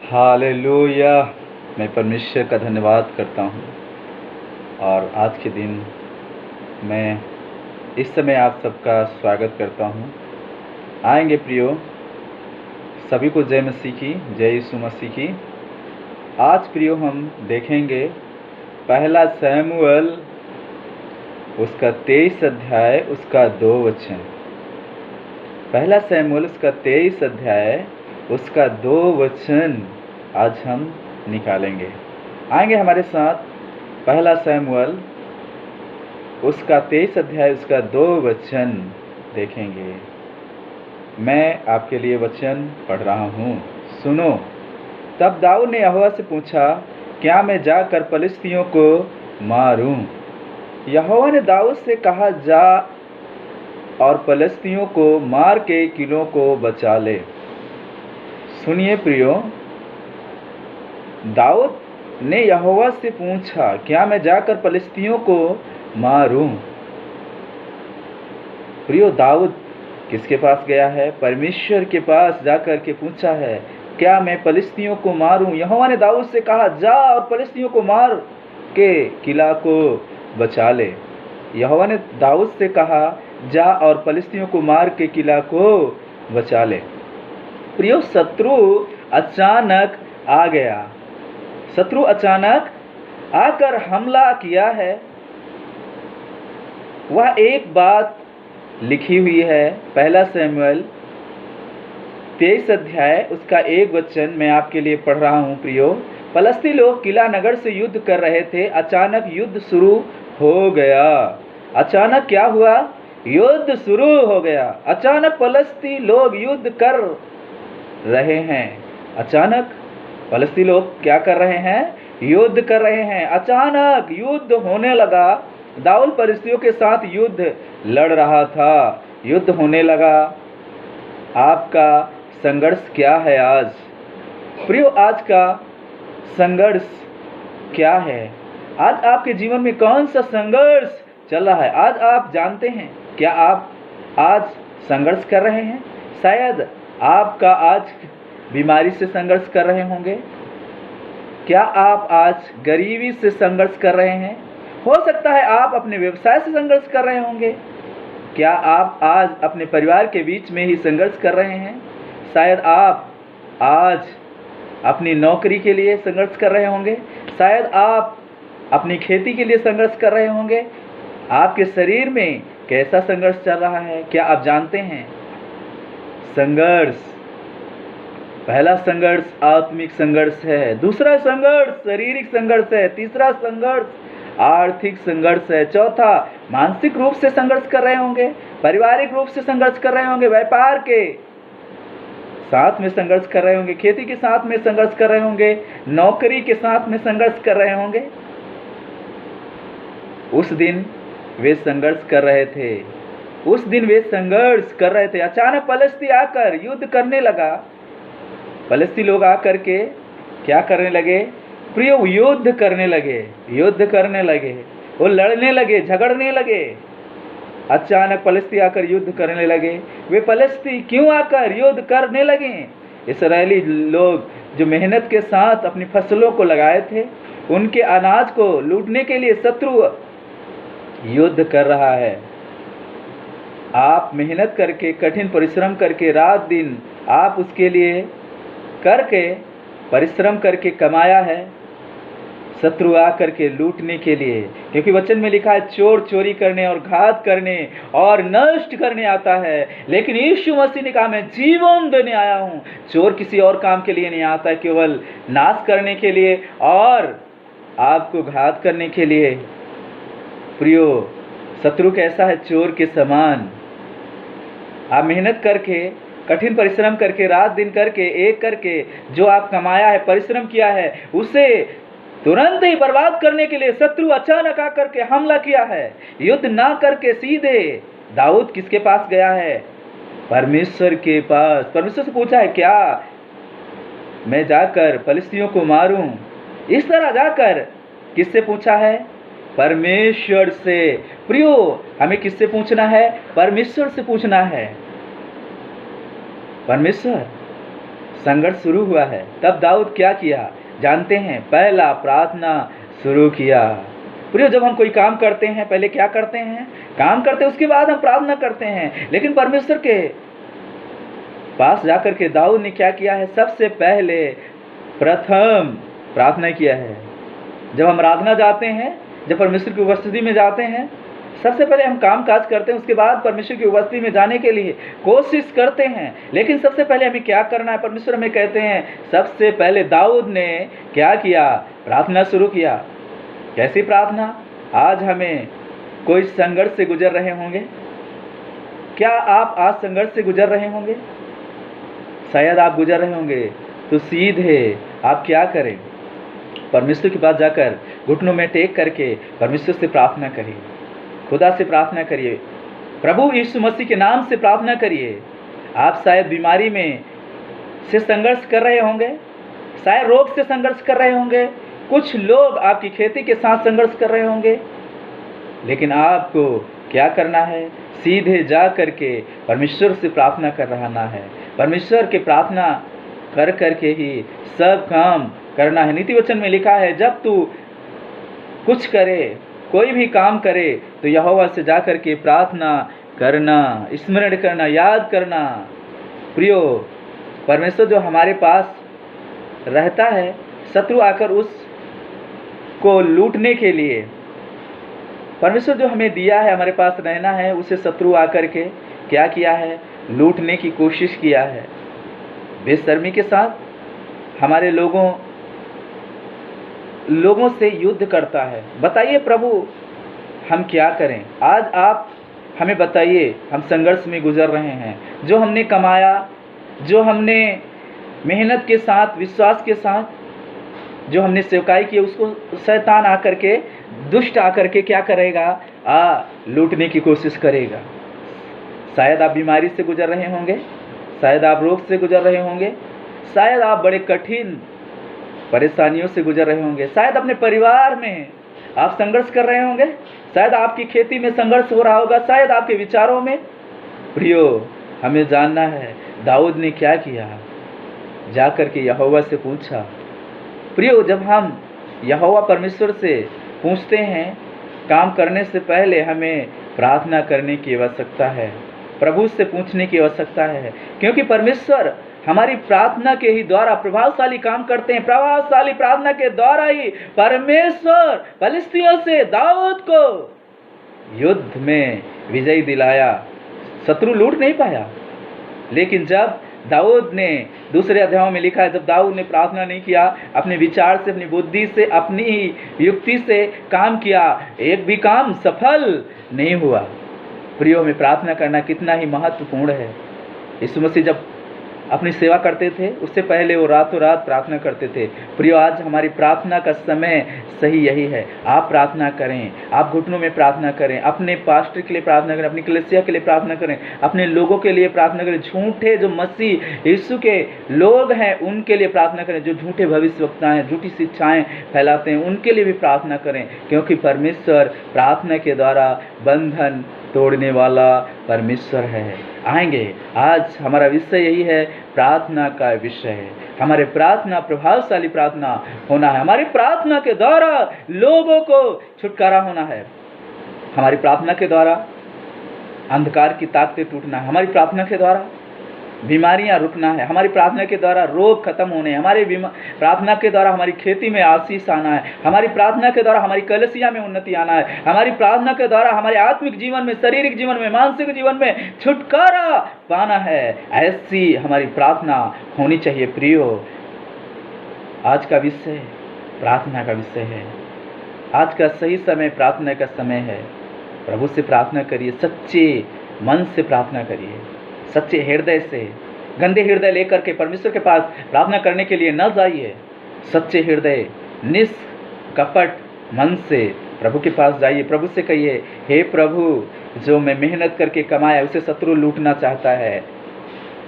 Hallelujah. मैं परमेश्वर का धन्यवाद करता हूँ और आज के दिन मैं इस समय आप सबका स्वागत करता हूँ। आएंगे प्रियो, सभी को जय मसीह की, जय यीशु मसीह की। आज प्रियो हम देखेंगे पहला शमूएल उसका 23 अध्याय उसका 2 वचन। पहला शमूएल उसका 23 अध्याय उसका 2 वचन आज हम निकालेंगे। आएंगे हमारे साथ पहला शमूएल उसका 23 अध्याय उसका 2 वचन देखेंगे। मैं आपके लिए वचन पढ़ रहा हूँ, सुनो। तब दाऊद ने यहोवा से पूछा, क्या मैं जाकर पलिश्तियों को मारूं? यहोवा ने दाऊद से कहा, जा और पलिश्तियों को मार के किलों को बचा ले। सुनिए प्रियो, दाऊद ने यहोवा से पूछा, क्या मैं जाकर पलिश्तियों को मारूं? प्रियो, दाऊद किसके पास गया है? परमेश्वर के पास जाकर के पूछा है, क्या मैं पलिश्तियों को मारूं? यहोवा ने दाऊद से कहा, जा और पलिश्तियों को मार के किला को बचा ले। यहोवा ने दाऊद से कहा, जा और पलिश्तियों को मार के किला को बचा ले। प्रियो, शत्रु अचानक आ गया। शत्रु अचानक आकर हमला किया है। वह एक बात लिखी हुई है, पहला शमूएल 23 अध्याय उसका 1 वचन मैं आपके लिए पढ़ रहा हूँ प्रियो। पलिश्ती लोग किला नगर से युद्ध कर रहे थे। अचानक युद्ध शुरू हो गया। अचानक क्या हुआ? युद्ध शुरू हो गया। अचानक पलिश्ती लोग युद्ध कर रहे हैं। अचानक पलिश्ती लोग क्या कर रहे हैं? युद्ध कर रहे हैं। अचानक युद्ध होने लगा। दाऊद पलिश्तियों के साथ युद्ध लड़ रहा था। युद्ध होने लगा। आपका संघर्ष क्या है आज? प्रियो, आज का संघर्ष क्या है? आज आपके जीवन में कौन सा संघर्ष चल रहा है? आज आप जानते हैं, क्या आप आज संघर्ष कर रहे हैं? शायद आपका आज बीमारी से संघर्ष कर रहे होंगे। क्या आप आज गरीबी से संघर्ष कर रहे हैं? हो सकता है आप अपने व्यवसाय से संघर्ष कर रहे होंगे। क्या आप आज अपने परिवार के बीच में ही संघर्ष कर रहे हैं? शायद आप आज अपनी नौकरी के लिए संघर्ष कर रहे होंगे। शायद आप अपनी खेती के लिए संघर्ष कर रहे होंगे। आपके शरीर में कैसा संघर्ष चल रहा है, क्या आप जानते हैं? संघर्ष, पहला संघर्ष आत्मिक संघर्ष है, दूसरा संघर्ष शारीरिक संघर्ष है, तीसरा संघर्ष आर्थिक संघर्ष है, चौथा मानसिक रूप से संघर्ष कर रहे होंगे, पारिवारिक रूप से संघर्ष कर रहे होंगे, व्यापार के साथ में संघर्ष कर रहे होंगे, खेती के साथ में संघर्ष कर रहे होंगे, नौकरी के साथ में संघर्ष कर रहे होंगे। उस दिन वे संघर्ष कर रहे थे। उस दिन वे संघर्ष कर रहे थे। अचानक पलिश्ती आकर युद्ध करने लगा। पलिश्ती लोग आकर के क्या करने लगे? प्रियो, युद्ध करने लगे। युद्ध करने लगे, वो लड़ने लगे, झगड़ने लगे। अचानक पलिश्ती आकर युद्ध करने लगे। वे पलिश्ती क्यों आकर युद्ध करने लगे? इस्राएली लोग जो मेहनत के साथ अपनी फसलों को लगाए थे, उनके अनाज को लूटने के लिए शत्रु युद्ध कर रहा है। आप मेहनत करके, कठिन परिश्रम करके, रात दिन आप उसके लिए करके परिश्रम करके कमाया है, शत्रु आकर के लूटने के लिए। क्योंकि वचन में लिखा है, चोर चोरी करने और घात करने और नष्ट करने आता है, लेकिन यीशु मसीह ने कहा, मैं जीवन देने आया हूँ। चोर किसी और काम के लिए नहीं आता है, केवल नाश करने के लिए और आपको घात करने के लिए। प्रियो, शत्रु कैसा है? चोर के समान। आप मेहनत करके, कठिन परिश्रम करके, रात दिन करके, एक करके जो आप कमाया है, परिश्रम किया है, उसे तुरंत ही बर्बाद करने के लिए शत्रु अचानक आकर के हमला किया है। युद्ध ना करके सीधे दाऊद किसके पास गया है? परमेश्वर के पास। परमेश्वर से पूछा है, क्या मैं जाकर पलिश्तियों को मारूं? इस तरह जाकर किससे पूछा है? परमेश्वर से। प्रियो, हमें किससे पूछना है? परमेश्वर से पूछना है। परमेश्वर, संघर्ष शुरू हुआ है। तब दाऊद क्या किया जानते हैं? पहला प्रार्थना शुरू किया। प्रियो, जब हम कोई काम करते हैं पहले क्या करते हैं? काम करते हैं, उसके बाद हम प्रार्थना करते हैं। लेकिन परमेश्वर के पास जाकर के दाऊद ने क्या किया है? सबसे पहले प्रथम प्रार्थना किया है। जब हम आराधना जाते हैं, जब परमेश्वर की उपस्थिति में जाते हैं, सबसे पहले हम काम काज करते हैं, उसके बाद परमेश्वर की उपस्थिति में जाने के लिए कोशिश करते हैं। लेकिन सबसे पहले हमें क्या करना है? परमेश्वर हमें कहते हैं, सबसे पहले दाऊद ने क्या किया? प्रार्थना शुरू किया। कैसी प्रार्थना? आज हमें कोई संघर्ष से गुजर रहे होंगे। क्या आप आज संघर्ष से गुजर रहे होंगे? शायद आप गुजर रहे होंगे। तो सीधे आप क्या करें? परमेश्वर के पास जाकर घुटनों में टेक करके परमेश्वर से प्रार्थना करिए, खुदा से प्रार्थना करिए, प्रभु यीशु मसीह के नाम से प्रार्थना करिए। आप शायद बीमारी में से संघर्ष कर रहे होंगे, शायद रोग से संघर्ष कर रहे होंगे, कुछ लोग आपकी खेती के साथ संघर्ष कर रहे होंगे। लेकिन आपको क्या करना है? सीधे जा करके परमेश्वर से प्रार्थना कर रहना है। परमेश्वर के प्रार्थना कर करके ही सब काम करना है। नीति वचन में लिखा है, जब तू कुछ करे, कोई भी काम करे, तो यहोवा से जा करके प्रार्थना करना, स्मरण करना, याद करना। प्रियो, परमेश्वर जो हमारे पास रहता है, शत्रु आकर उसको लूटने के लिए, परमेश्वर जो हमें दिया है, हमारे पास रहना है, उसे शत्रु आकर के क्या किया है? लूटने की कोशिश किया है। बेशर्मी के साथ हमारे लोगों से युद्ध करता है। बताइए प्रभु, हम क्या करें? आज आप हमें बताइए, हम संघर्ष में गुजर रहे हैं। जो हमने कमाया, जो हमने मेहनत के साथ, विश्वास के साथ जो हमने सेवकाई की, उसको शैतान आकर के, दुष्ट आकर के क्या करेगा? लूटने की कोशिश करेगा। शायद आप बीमारी से गुजर रहे होंगे, शायद आप रोग से गुजर रहे होंगे, शायद आप बड़े कठिन परेशानियों से गुजर रहे होंगे, शायद अपने परिवार में आप संघर्ष कर रहे होंगे, शायद आपकी खेती में संघर्ष हो रहा होगा, शायद आपके विचारों में। प्रियो, हमें जानना है दाऊद ने क्या किया। जाकर के यहोवा से पूछा। प्रियो, जब हम यहोवा परमेश्वर से पूछते हैं, काम करने से पहले हमें प्रार्थना करने की आवश्यकता है, प्रभु से पूछने की आवश्यकता है। क्योंकि परमेश्वर हमारी प्रार्थना के ही द्वारा प्रभावशाली काम करते हैं। प्रभावशाली प्रार्थना के द्वारा ही परमेश्वर फिलिस्तियों से दाऊद को युद्ध में विजय दिलाया। शत्रु लूट नहीं पाया। लेकिन जब दाऊद ने, दूसरे अध्यायों में लिखा है, जब दाऊद ने प्रार्थना नहीं किया, अपने विचार से, अपनी बुद्धि से, अपनी युक्ति से काम किया, एक भी काम सफल नहीं हुआ। प्रियो, में प्रार्थना करना कितना ही महत्वपूर्ण है। यीशु मसीह जब अपनी सेवा करते थे, उससे पहले वो रातों रात प्रार्थना करते थे। प्रियो, आज हमारी प्रार्थना का समय सही यही है। आप प्रार्थना करें, आप घुटनों में प्रार्थना करें, अपने पास्टर के लिए प्रार्थना करें, अपनी कलीसिया के लिए प्रार्थना करें, अपने लोगों के लिए प्रार्थना करें। झूठे जो मसीह यीशु के लोग हैं, उनके लिए प्रार्थना करें। जो झूठे भविष्यवक्ता हैं, झूठी शिक्षाएं फैलाते हैं, उनके लिए भी प्रार्थना करें। क्योंकि परमेश्वर प्रार्थना के द्वारा बंधन तोड़ने वाला परमेश्वर है। आएंगे, आज हमारा विषय यही है, प्रार्थना का विषय है। हमारे प्रार्थना, प्रभावशाली प्रार्थना होना है। हमारी प्रार्थना के द्वारा लोगों को छुटकारा होना है। हमारी प्रार्थना के द्वारा अंधकार की ताकतें टूटना है। हमारी प्रार्थना के द्वारा बीमारियां रुकना है। हमारी प्रार्थना के द्वारा रोग खत्म होने हैं। हमारी प्रार्थना के द्वारा हमारी खेती में आशीष आना है। हमारी प्रार्थना के द्वारा हमारी कलीसिया में उन्नति आना है। हमारी प्रार्थना के द्वारा हमारे आत्मिक जीवन में, शारीरिक जीवन में, मानसिक जीवन में छुटकारा पाना है। ऐसी हमारी प्रार्थना होनी चाहिए। प्रियो, आज का विषय प्रार्थना का विषय है। आज का सही समय प्रार्थना का समय है। प्रभु से प्रार्थना करिए, सच्चे मन से प्रार्थना करिए, सच्चे हृदय से। गंदे हृदय लेकर के परमेश्वर के पास प्रार्थना करने के लिए न जाइए। सच्चे हृदय, निष्कपट मन से प्रभु के पास जाइए। प्रभु से कहिए, हे प्रभु, जो मैं मेहनत करके कमाया उसे शत्रु लूटना चाहता है।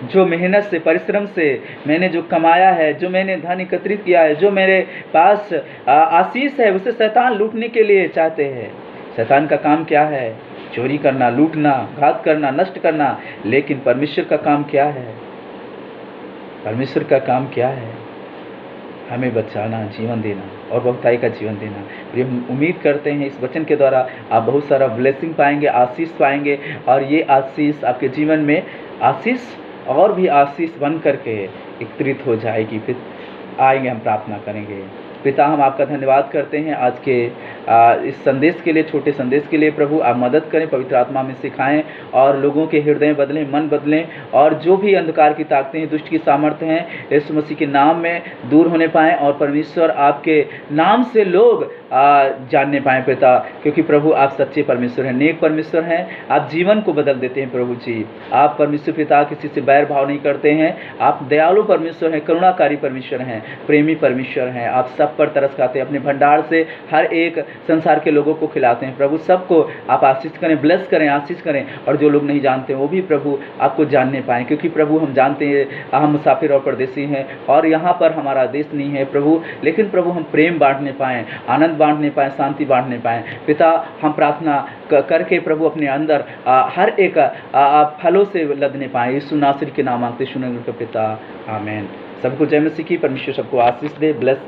जो मेहनत से, परिश्रम से मैंने जो कमाया है, जो मैंने धन एकत्रित किया है, जो मेरे पास आशीष है, उसे शैतान लूटने के लिए चाहते हैं। शैतान का काम क्या है? चोरी करना, लूटना, घात करना, नष्ट करना। लेकिन परमेश्वर का काम क्या है? परमेश्वर का काम क्या है? हमें बचाना, जीवन देना और बहुतायी का जीवन देना। प्रिय, हम उम्मीद करते हैं इस वचन के द्वारा आप बहुत सारा ब्लेसिंग पाएंगे, आशीष पाएंगे, और ये आशीष आपके जीवन में आशीष और भी आशीष बन करके एकत्रित हो जाएगी। फिर आएंगे, हम प्रार्थना करेंगे। पिता, हम आपका धन्यवाद करते हैं आज के इस संदेश के लिए, छोटे संदेश के लिए। प्रभु, आप मदद करें, पवित्र आत्मा में सिखाएं और लोगों के हृदय बदलें, मन बदलें, और जो भी अंधकार की ताकतें हैं, दुष्ट की सामर्थ्य हैं, यीशु मसीह के नाम में दूर होने पाएं, और परमेश्वर आपके नाम से लोग जानने पाएं पिता, क्योंकि प्रभु आप सच्चे परमेश्वर हैं, नेक परमेश्वर हैं, आप जीवन को बदल देते हैं। प्रभु जी, आप परमेश्वर पिता किसी से बैर भाव नहीं करते हैं, आप दयालु परमेश्वर हैं, करुणाकारी परमेश्वर हैं, प्रेमी परमेश्वर हैं। आप सब पर तरस खाते हैं, अपने भंडार से हर एक संसार के लोगों को खिलाते हैं। प्रभु, सबको आप आशीष करें, ब्लेस करें, आशीष करें, और जो लोग नहीं जानते वो भी प्रभु आपको जानने पाएं, क्योंकि प्रभु हम जानते हैं हम मुसाफिर और परदेसी हैं, और यहाँ पर हमारा देश नहीं है प्रभु, लेकिन प्रभु हम प्रेम बांटने पाएं, आनंद बांटने पाएं, शांति बांटने पाएं। पिता, हम प्रार्थना करके प्रभु अपने अंदर हर एक फलों से लदने पाएं। यीशु नासरी के नाम मांगते सुनेंगे पिता, आमीन। सबको जय मसीह की, परमेश्वर सबको आशीष दे, ब्लेस